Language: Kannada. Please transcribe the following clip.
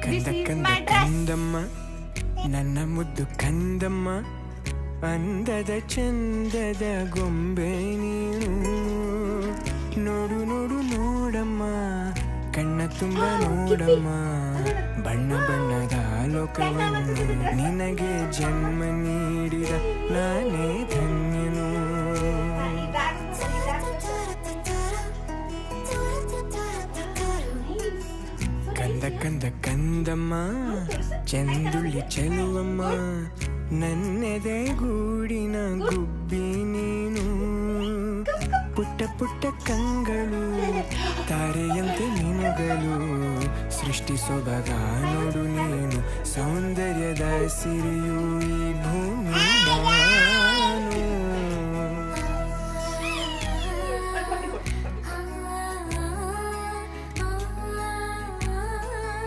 ಕಂದ ಕಂದ ಕಂದಮ್ಮ ನನ್ನ ಮುದ್ದು ಕಂದಮ್ಮ ಅಂದದ ಚಂದದ ಗೊಂಬೆ ನೀನು ನೋಡು ನೋಡು ನೋಡಮ್ಮ ಕಣ್ಣ ತುಂಬ ನೋಡಮ್ಮ ಬಣ್ಣ ಬಣ್ಣದ ಲೋಕವನ್ನು ನಿನಗೆ ಜನ್ಮ ನೀಡಿದ ನಾನೇ ಧನ್ಯನು ಕಂದ ಕಂದ ಕಂದಮ್ಮ ಚಂದುಳ್ಳಿ ಚೆಲುವಮ್ಮ ನನ್ನೆದೆ ಗೂಡಿನ ಗುಬ್ಬಿ ನೀನು ಪುಟ್ಟ ಪುಟ್ಟ ಕಂಗಳು ತಾರೆಯಂತೆ ಮೀನುಗಳು ಸೃಷ್ಟಿ ಸೊಬಗ ನೋಡು ನೀನು ಸೌಂದರ್ಯದ ಸಿರಿಯು ಈ ಭೂಮಿ